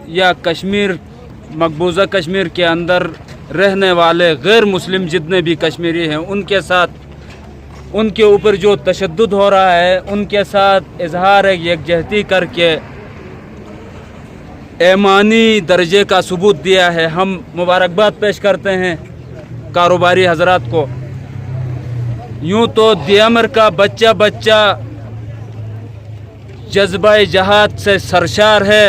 یا کشمیر مقبوضہ کشمیر کے اندر رہنے والے غیر مسلم جتنے بھی کشمیری ہیں ان کے ساتھ ان کے اوپر جو تشدد ہو رہا ہے ان کے ساتھ اظہار یکجہتی کر کے ایمانی درجے کا ثبوت دیا ہے۔ ہم مبارکباد پیش کرتے ہیں کاروباری حضرات کو۔ یوں تو دیامر کا بچہ بچہ جذبہ جہاد سے سرشار ہے،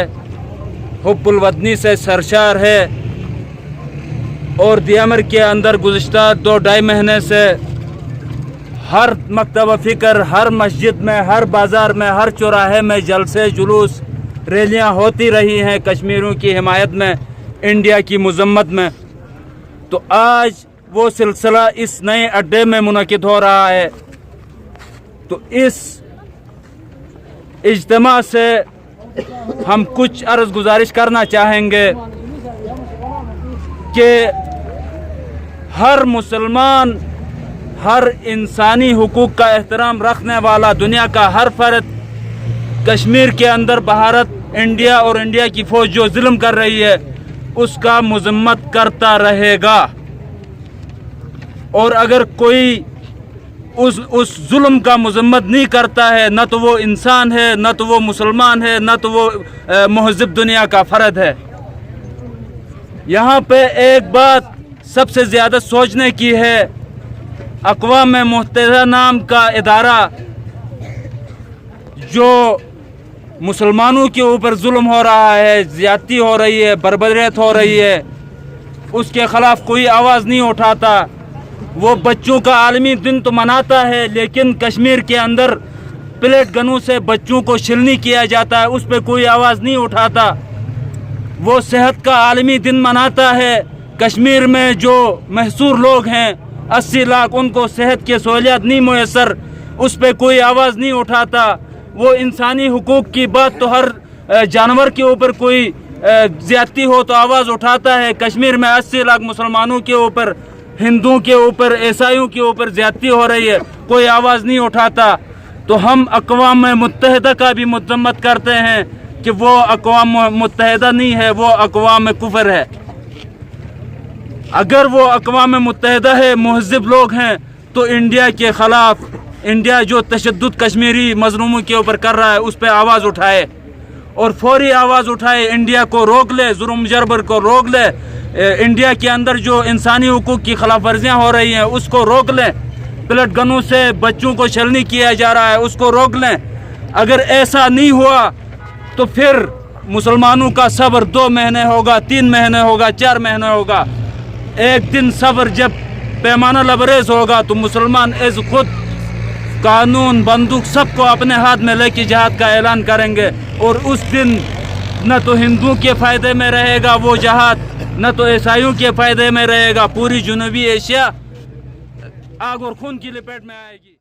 حب الوطنی سے سرشار ہے، اور دیامر کے اندر گزشتہ 2-2.5 مہینے سے ہر مکتبہ فکر، ہر مسجد میں، ہر بازار میں، ہر چوراہے میں جلسے جلوس ریلیاں ہوتی رہی ہیں کشمیریوں کی حمایت میں، انڈیا کی مذمت میں۔ تو آج وہ سلسلہ اس نئے اڈے میں منعقد ہو رہا ہے۔ تو اس اجتماع سے ہم کچھ عرض گزارش کرنا چاہیں گے کہ ہر مسلمان، ہر انسانی حقوق کا احترام رکھنے والا دنیا کا ہر فرد کشمیر کے اندر بھارت، انڈیا اور انڈیا کی فوج جو ظلم کر رہی ہے اس کا مذمت کرتا رہے گا، اور اگر کوئی اس ظلم کا مذمت نہیں کرتا ہے نہ تو وہ انسان ہے، نہ تو وہ مسلمان ہے، نہ تو وہ مہذب دنیا کا فرد ہے۔ یہاں پہ ایک بات سب سے زیادہ سوچنے کی ہے، اقوام متحدہ نام کا ادارہ جو مسلمانوں کے اوپر ظلم ہو رہا ہے، زیادتی ہو رہی ہے، بربریت ہو رہی ہے، اس کے خلاف کوئی آواز نہیں اٹھاتا۔ وہ بچوں کا عالمی دن تو مناتا ہے لیکن کشمیر کے اندر پلیٹ گنوں سے بچوں کو شلنی کیا جاتا ہے، اس پہ کوئی آواز نہیں اٹھاتا۔ وہ صحت کا عالمی دن مناتا ہے، کشمیر میں جو محصور لوگ ہیں 80 لاکھ، ان کو صحت کی سہولیات نہیں میسر، اس پہ کوئی آواز نہیں اٹھاتا۔ وہ انسانی حقوق کی بات تو ہر جانور کے اوپر کوئی زیادتی ہو تو آواز اٹھاتا ہے، کشمیر میں 80 لاکھ مسلمانوں کے اوپر، ہندوؤں کے اوپر، عیسائیوں کے اوپر زیادتی ہو رہی ہے، کوئی آواز نہیں اٹھاتا۔ تو ہم اقوام متحدہ کا بھی مذمت کرتے ہیں کہ وہ اقوام متحدہ نہیں ہے، وہ اقوام کفر ہے۔ اگر وہ اقوام متحدہ ہے، مہذب لوگ ہیں، تو انڈیا کے خلاف، انڈیا جو تشدد کشمیری مظلوموں کے اوپر کر رہا ہے اس پہ آواز اٹھائے، اور فوری آواز اٹھائے، انڈیا کو روک لے، ظلم جبر کو روک لے، انڈیا کے اندر جو انسانی حقوق کی خلاف ورزیاں ہو رہی ہیں اس کو روک لیں، پلٹ گنوں سے بچوں کو چھلنی کیا جا رہا ہے اس کو روک لیں۔ اگر ایسا نہیں ہوا تو پھر مسلمانوں کا صبر 2 مہینے ہوگا، 3 مہینے ہوگا، 4 مہینے ہوگا۔ ایک دن صبر جب پیمانہ لبریز ہوگا تو مسلمان از خود قانون، بندوق سب کو اپنے ہاتھ میں لے کے جہاد کا اعلان کریں گے، اور اس دن نہ تو ہندوؤں کے فائدے میں رہے گا وہ جہاد، نہ تو عیسائیوں کے فائدے میں رہے گا۔ پوری جنوبی ایشیا آگ اور خون کی لپیٹ میں آئے گی۔